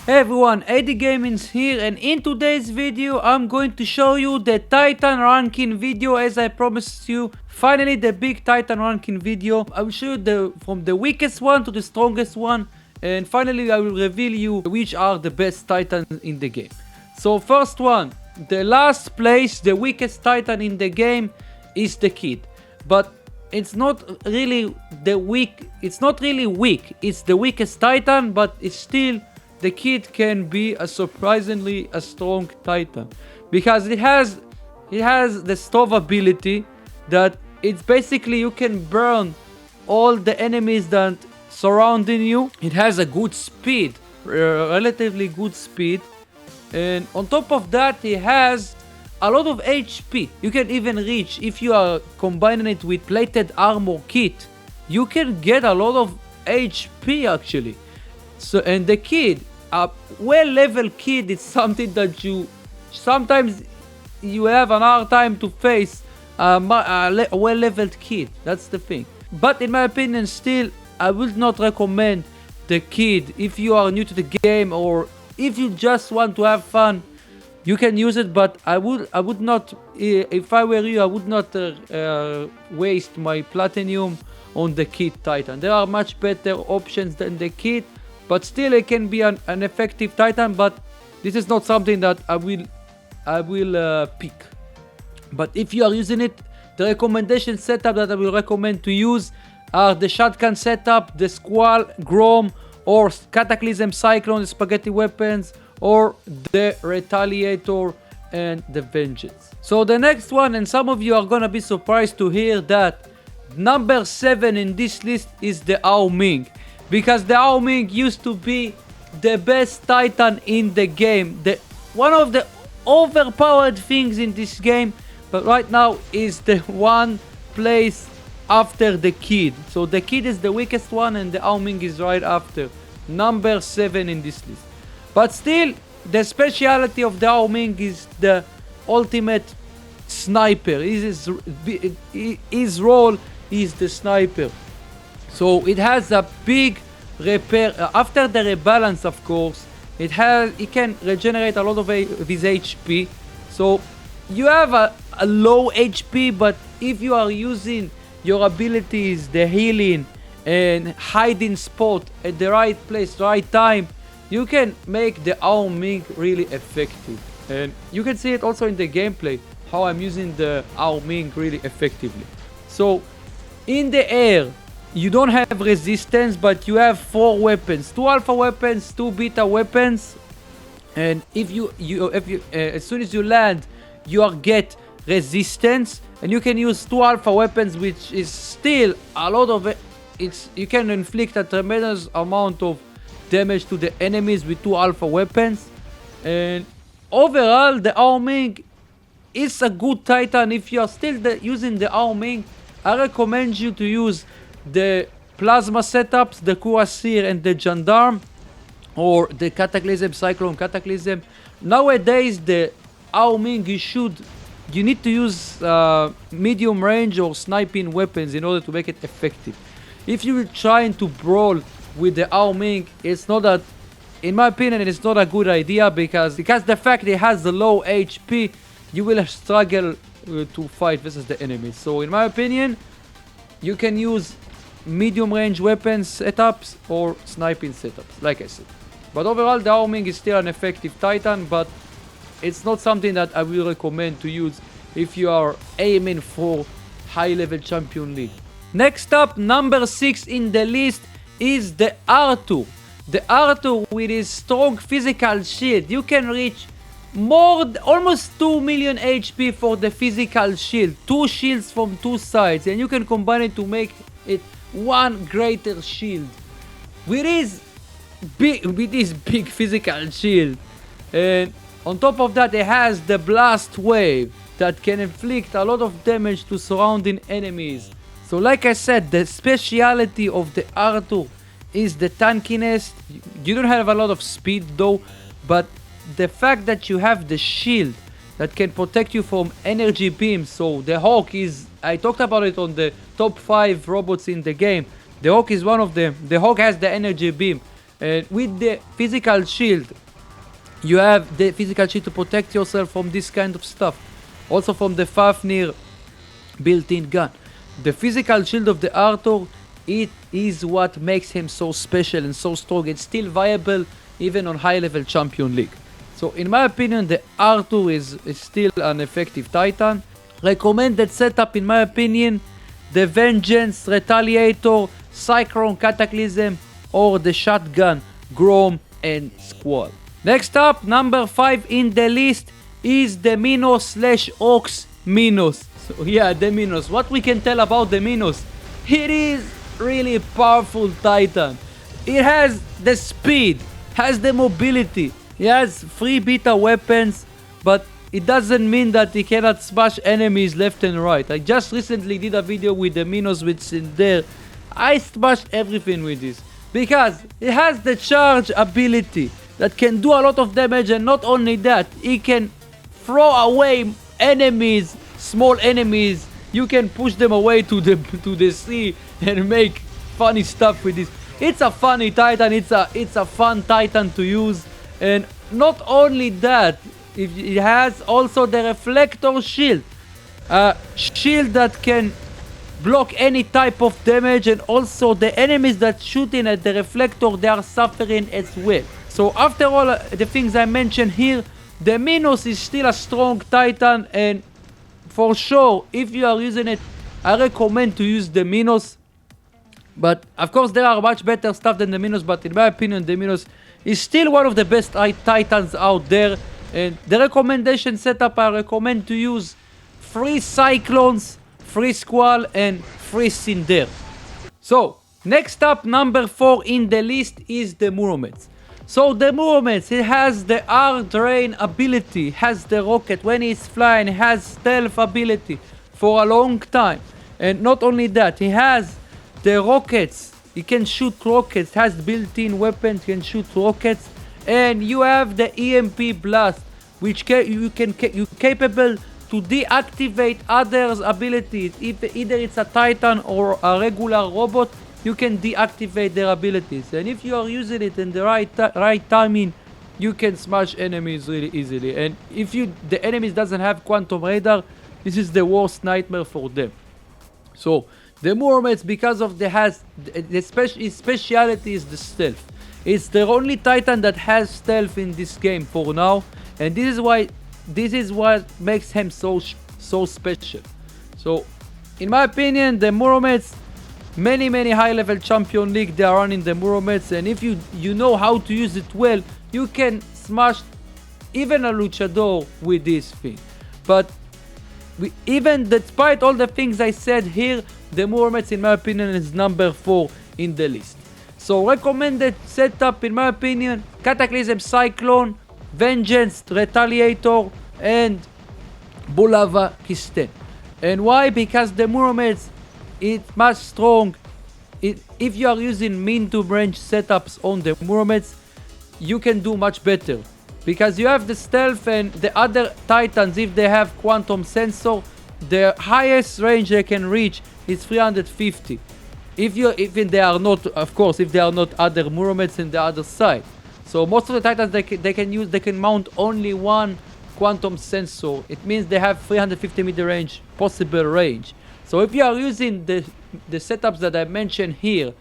Hey everyone, AD Gaming's here, and in today's video I'm going to show you the Titan ranking video. As I promised you, finally the big Titan ranking video. I will show you from the weakest one to the strongest one, and finally I will reveal you which are the best Titans in the game. So first one, the last place, the weakest Titan in the game is the Kid, but it's not really weak, it's the weakest Titan, but it's still the Kid can be a surprisingly strong Titan because it has the stove ability that it's basically you can burn all the enemies that surrounding you. It has a good speed, relatively good speed, and on top of that it has a lot of HP. You can even reach, if you are combining it with plated armor kit, you can get a lot of HP actually. So, and the Kid, a well-leveled Kid, is something that sometimes you have an hard time to face a well-leveled Kid. That's the thing. But in my opinion, still, I would not recommend the Kid if you are new to the game, or if you just want to have fun. You can use it, but I would not. If I were you, I would not waste my platinum on the Kid Titan. There are much better options than the Kid, but still it can be an effective Titan. But this is not something that I will pick. But if you are using it, the recommendation setup that I will recommend to use are the shotgun setup, the Squall, Grom, or Cataclysm, Cyclone, the spaghetti weapons, or the Retaliator and the Vengeance. So the next one, and some of you are gonna be surprised to hear that number 7 in this list is the MING, because the MING used to be the best Titan in the game, one of the overpowered things in this game, but right now is the one place after the Kid. So the Kid is the weakest one and the MING is right after, number 7 in this list. But still, the speciality of the MING is the ultimate sniper. His role is the sniper. So it has a big repair. After the rebalance, of course, it can regenerate a lot of his HP. So you have a low HP, but if you are using your abilities, the healing and hiding spot at the right place, right time, you can make the MING really effective. And you can see it also in the gameplay, how I'm using the MING really effectively. So in the air, you don't have resistance, but you have 4 weapons, 2 alpha weapons, 2 beta weapons. And if you as soon as you land, you get resistance, and you can use 2 alpha weapons, which is still a lot of it. You can inflict a tremendous amount of damage to the enemies with 2 alpha weapons. And overall, the MING is a good Titan. If you are still using the MING, I recommend you to use the plasma setups, the Cuirassier and the Gendarme, or the Cataclysm, Cyclone, Cataclysm. Nowadays, the MING, you need to use medium range or sniping weapons in order to make it effective. If you're trying to brawl with the MING, it's not that, in my opinion, it's not a good idea, because the fact it has the low HP, you will struggle to fight versus the enemies. So in my opinion, you can use medium range weapons setups or sniping setups, like I said. But overall, the MING is still an effective Titan, but it's not something that I will recommend to use if you are aiming for high level champion league. Next up, number 6 in the list is the Arthur. The Arthur, with his strong physical shield, you can reach almost 2 million HP for the physical shield. 2 shields from 2 sides, and you can combine it to make it one greater shield. With his big physical shield, and on top of that, it has the blast wave that can inflict a lot of damage to surrounding enemies. So like I said, the speciality of the Arthur is the tankiness. You don't have a lot of speed though, but the fact that you have the shield that can protect you from energy beams. So the Hawk I talked about it on the top 5 robots in the game. The Hawk is one of them. The Hawk has the energy beam, And with the physical shield, you have the physical shield to protect yourself from this kind of stuff. Also from the Fafnir built-in gun. The physical shield of the Arthur, it is what makes him so special and so strong. It's still viable even on high-level Champion League. So in my opinion, the Arthur is still an effective Titan. Recommended setup in my opinion, the Vengeance, Retaliator, Cyclone, Cataclysm, or the Shotgun, Grom, and Squall. Next up, number 5 in the list is the MINOS/Ox MINOS. So yeah, the MINOS. What we can tell about the MINOS? It is really powerful Titan. It has the speed, has the mobility, it has 3 beta weapons, but it doesn't mean that it cannot smash enemies left and right. I just recently did a video with the MINOS with Cinder. I smashed everything with this because it has the charge ability that can do a lot of damage, and not only that, it can throw away enemies, small enemies. You can push them away to the sea and make funny stuff with this. It's a funny Titan, it's a fun Titan to use. And not only that, it has also the Reflector Shield. A shield that can block any type of damage, and also the enemies that shooting at the Reflector, they are suffering as well. So after all the things I mentioned here, the MINOS is still a strong Titan, and for sure, if you are using it, I recommend to use the MINOS. But of course there are much better stuff than the MINOS, but in my opinion the MINOS is still one of the best Titans out there. And the recommendation setup, I recommend to use 3 Cyclones, 3 Squall, and 3 Cinder. So next up, number 4 in the list is the MUROMETZ. So the MUROMETZ, it has the R-Drain ability, has the rocket when it's flying, it has stealth ability for a long time. And not only that, it has the rockets, it can shoot rockets, has built-in weapons, can shoot rockets. And you have the EMP blast, which you're capable to deactivate others' abilities. If either it's a Titan or a regular robot, you can deactivate their abilities. And if you are using it in the right timing, you can smash enemies really easily. And if the enemies doesn't have quantum radar, this is the worst nightmare for them. So the MUROMETZ, because of the speciality is the stealth. It's the only Titan that has stealth in this game for now, and this is what makes him so special. So in my opinion, the MUROMETZ, many high-level Champion League, they are running the MUROMETZ, and if you know how to use it well, you can smash even a Luchador with this thing. But even despite all the things I said here, the MUROMETZ in my opinion is number 4 in the list. So recommended setup in my opinion, Cataclysm, Cyclone, Vengeance, Retaliator, and Bulava Kisten. And why? Because the MUROMETZ, it's much strong. If you are using mean to branch setups on the MUROMETZ, you can do much better. Because you have the stealth, and the other Titans, if they have quantum sensor, the highest range they can reach is 350. If they are not, of course, if they are not other MUROMETZ in the other side. So most of the Titans they can mount only one quantum sensor. It means they have 350 meter range, possible range. So if you are using the setups that I mentioned here,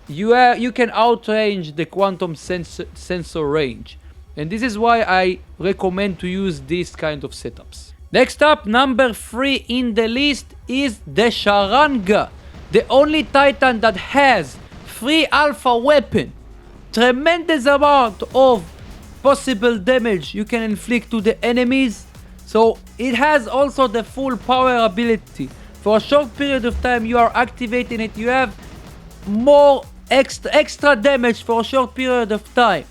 you can outrange the quantum sensor range. And this is why I recommend to use these kind of setups. Next up, number 3 in the list is the Sharanga. The only Titan that has 3 alpha weapon, tremendous amount of possible damage you can inflict to the enemies. So it has also the full power ability. For a short period of time you are activating it, you have more extra damage for a short period of time.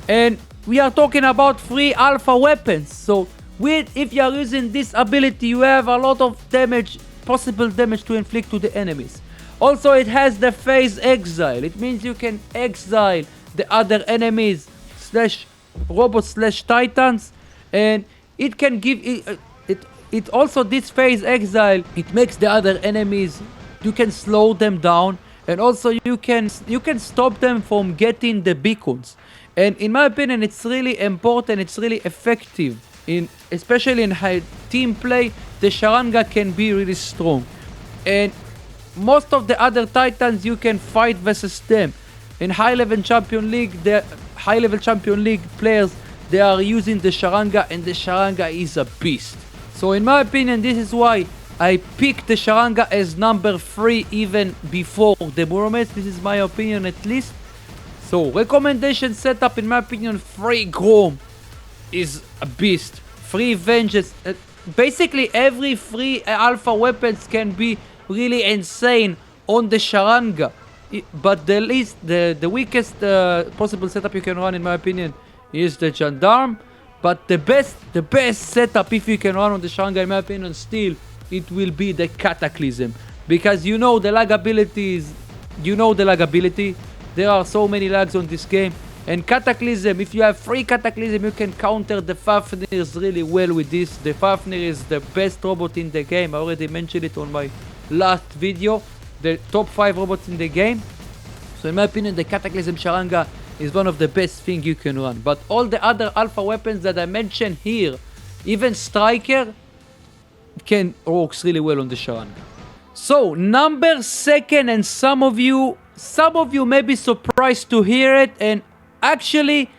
And we are talking about 3 alpha weapons. So if you are using this ability, you have a lot of damage, possible damage to inflict to the enemies. Also, it has the phase exile. It means you can exile the other enemies slash robots slash titans, and it can give it also, this phase exile, it makes the other enemies, you can slow them down, and also you can stop them from getting the beacons. And in my opinion, it's really important, it's really effective, especially in high team play. The Sharanga can be really strong, and most of the other Titans you can fight versus them. In high level champion league, the high level champion league players, they are using the Sharanga, and the Sharanga is a beast. So in my opinion, this is why I picked the Sharanga as number 3 even before the MUROMETZ. This is my opinion at least. So recommendation setup, in my opinion, 3 Grom is a beast. 3 Vengeance. Basically every 3 alpha weapons can be really insane on the Sharanga. But the weakest possible setup you can run, in my opinion, is the Gendarme. But the best setup if you can run on the Sharanga, in my opinion, still it will be the Cataclysm, because the lag ability is, the lag ability. There are so many lags on this game, and Cataclysm, if you have 3 Cataclysm, you can counter the Fafnirs really well with this. The Fafnir is the best robot in the game. I already mentioned it on my last video, the top 5 robots in the game. So in my opinion, the Cataclysm Sharanga is one of the best things you can run. But all the other alpha weapons that I mentioned here, even Striker, can works really well on the Sharanga. So number 2, and some of you may be surprised to hear it, and actually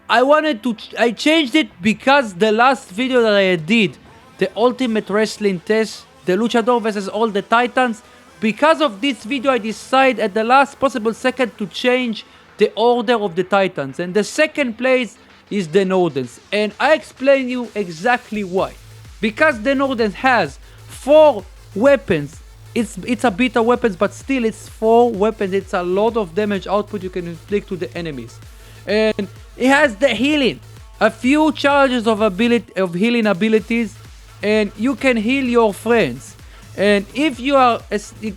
I changed it because the last video that I did, the Ultimate Wrestling Test, the Luchador versus all the Titans, because of this video I decided at the last possible second to change the order of the Titans, and the second place is the Nodens, and I explain you exactly why. Because the Nodens has 4 weapons. It's a beta weapons, but still it's 4 weapons. It's a lot of damage output you can inflict to the enemies, and it has the healing, a few charges of healing abilities, and you can heal your friends. And if you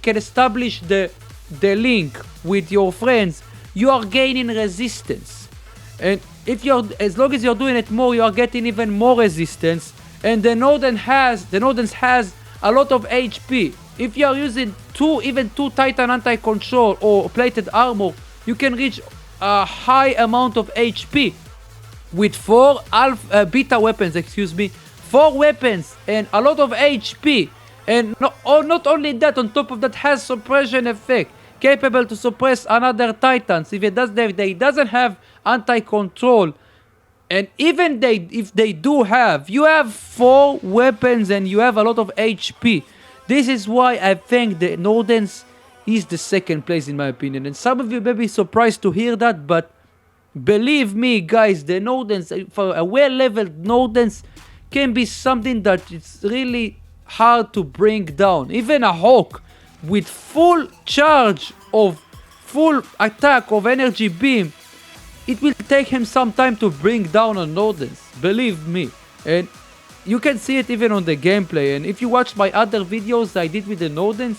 can establish the link with your friends, you are gaining resistance. And as long as you're doing it more, you are getting even more resistance. And the Nodens has a lot of HP. If you are using even 2 Titan anti-control or plated armor, you can reach a high amount of HP. With 4 beta weapons, 4 weapons and a lot of HP. And not only that, on top of that, has suppression effect, capable to suppress another Titans if they doesn't have anti-control. And even if they do have, you have 4 weapons and you have a lot of HP. This is why I think the Nodens is the second place in my opinion. And some of you may be surprised to hear that, but believe me guys, the Nodens, for a well-leveled Nodens, can be something that it's really hard to bring down. Even a Hawk with full charge of full attack of energy beam, it will take him some time to bring down a Nodens, believe me. And you can see it even on the gameplay, and if you watch my other videos I did with the Nodens,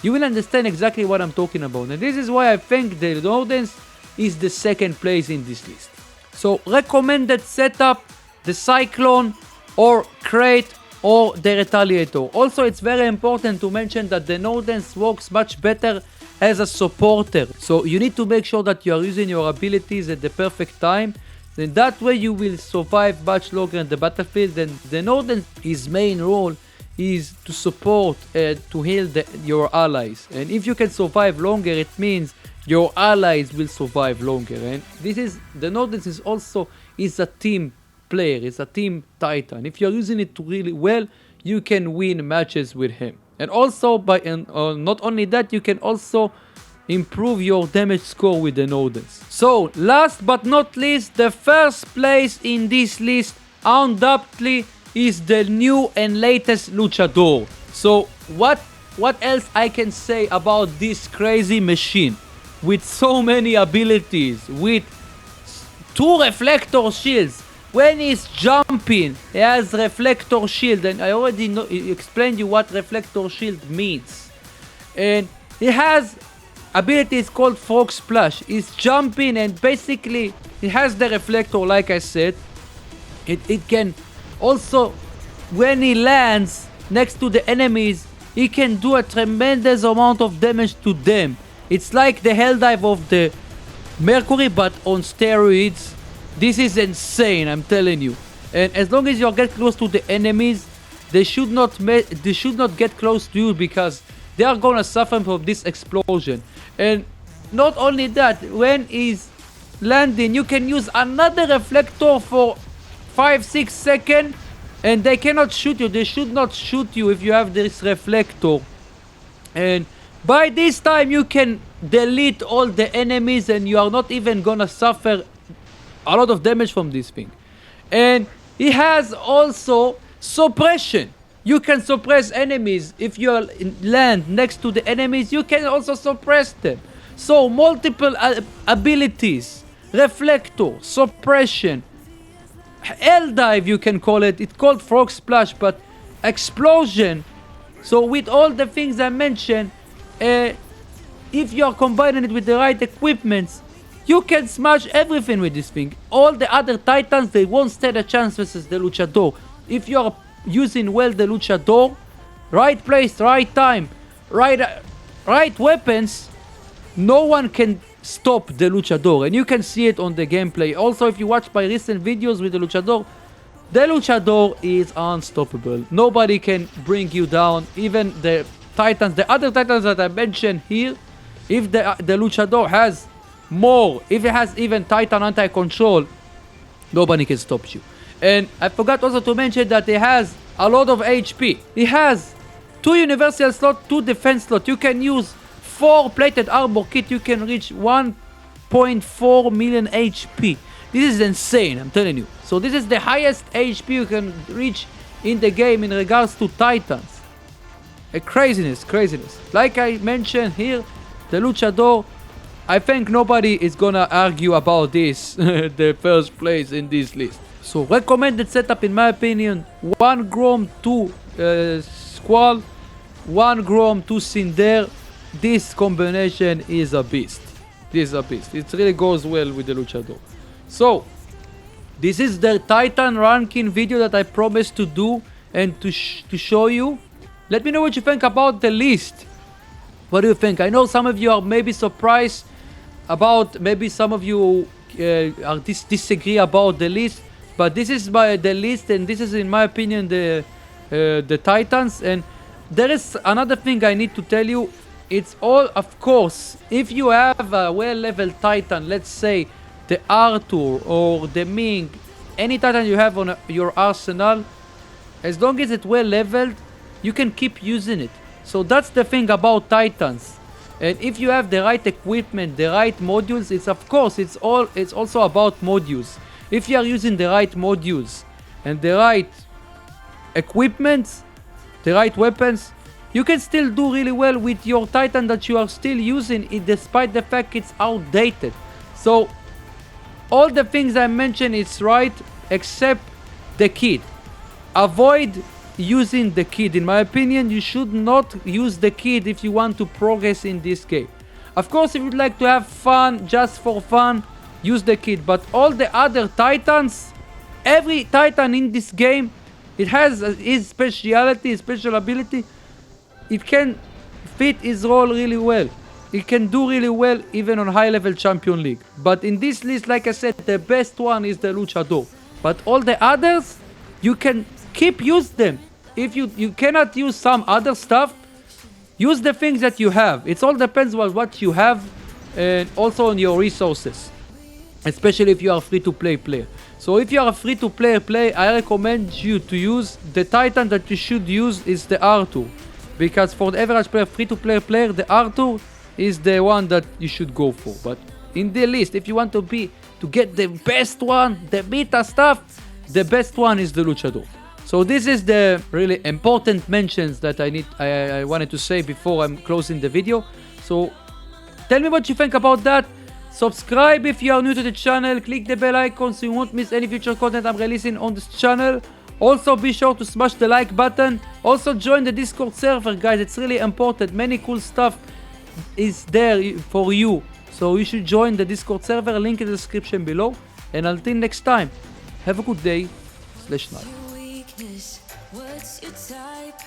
you will understand exactly what I'm talking about. And this is why I think the Nodens is the second place in this list. So recommended setup, the Cyclone or Crate or the Retaliator. Also, it's very important to mention that the Nodens works much better as a supporter. So you need to make sure that you are using your abilities at the perfect time. Then that way you will survive much longer in the battlefield. And the Nodens, his main role is to support and to heal your allies. And if you can survive longer, it means your allies will survive longer. And the Nodens is a team player, is a team Titan. If you're using it really well, you can win matches with him. And also, not only that, you can also improve your damage score with the Nodens. So, last but not least, the first place in this list undoubtedly is the new and latest Luchador. So, what else I can say about this crazy machine? With so many abilities, with 2 reflector shields. When he's jumping, he has reflector shield, and I already explained you what reflector shield means. And he has abilities called Frog Splash. He's jumping and basically he has the reflector, like I said. It can also, when he lands next to the enemies, he can do a tremendous amount of damage to them. It's like the hell dive of the Mercury, but on steroids. This is insane, I'm telling you. And as long as you get close to the enemies, they should not get close to you, because they are gonna suffer from this explosion. And not only that, when he's landing, you can use another reflector for 5-6 seconds, and they cannot shoot you. They should not shoot you if you have this reflector. And by this time you can delete all the enemies, and you are not even gonna suffer a lot of damage from this thing. And he has also suppression. You can suppress enemies. If you land next to the enemies, you can also suppress them. So multiple abilities: reflector, suppression, hell dive, you can call it. It's called frog splash, but explosion. So with all the things I mentioned, if you are combining it with the right equipments, you can smash everything with this thing. All the other titans, they won't stand a chance versus the Luchador. If you are using well the Luchador, right place, right time, right weapons, no one can stop the Luchador. And you can see it on the gameplay. Also, if you watch my recent videos with the Luchador is unstoppable. Nobody can bring you down. Even the titans, the other titans that I mentioned here, if the Luchador has more, if it has even Titan anti-control, nobody can stop you. And I forgot also to mention that it has a lot of HP. It has 2 universal slots, 2 defense slots. You can use 4 plated armor kit. You can reach 1.4 million HP. This is insane, I'm telling you. So this is the highest HP you can reach in the game in regards to titans. A craziness. Like I mentioned here, the Luchador, I think nobody is gonna argue about this, the first place in this list. So recommended setup in my opinion: 1 Grom, 2 Squall, 1 Grom, 2 Cinder. This combination is a beast. It really goes well with the Luchador. So this is the Titan ranking video that I promised to do and to show you. Let me know what you think about the list. What do you think? I know some of you are maybe surprised about, maybe some of you disagree about the list, but this is the list, and this is in my opinion the Titans. And there is another thing I need to tell you. It's all, of course, if you have a well-leveled Titan, let's say the Arthur or the Ming, any Titan you have on your arsenal, as long as it's well-leveled, you can keep using it. So that's the thing about Titans. And if you have the right equipment, the right modules, it's also about modules. If you are using the right modules and the right equipment, the right weapons, you can still do really well with your Titan that you are still using, despite the fact it's outdated. So all the things I mentioned is right, except the kit. Avoid using the kit. In my opinion, you should not use the kit if you want to progress in this game. Of course, if you'd like to have fun, just for fun, use the kit. But all the other Titans, every Titan in this game, it has his speciality, his special ability. It can fit his role really well. It can do really well even on high-level Champion League. But in this list, like I said, the best one is the Luchador. But all the others, you can keep use them. If you cannot use some other stuff, use the things that you have. It all depends on what you have, and also on your resources, especially if you are a free-to-play player. So if you are a free-to-play player, I recommend you to use the Titan that you should use is the R2, because for the average player, free-to-play player, the R2 is the one that you should go for. But in the list, if you want to get the best one, the beta stuff, the best one is the Luchador. So this is the really important mentions that I wanted to say before I'm closing the video. So tell me what you think about that. Subscribe if you are new to the channel. Click the bell icon so you won't miss any future content I'm releasing on this channel. Also be sure to smash the like button. Also join the Discord server, guys. It's really important. Many cool stuff is there for you. So you should join the Discord server. Link in the description below. And until next time, have a good day /night. What's your type?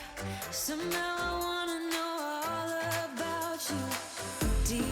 Somehow I wanna know all about you. deep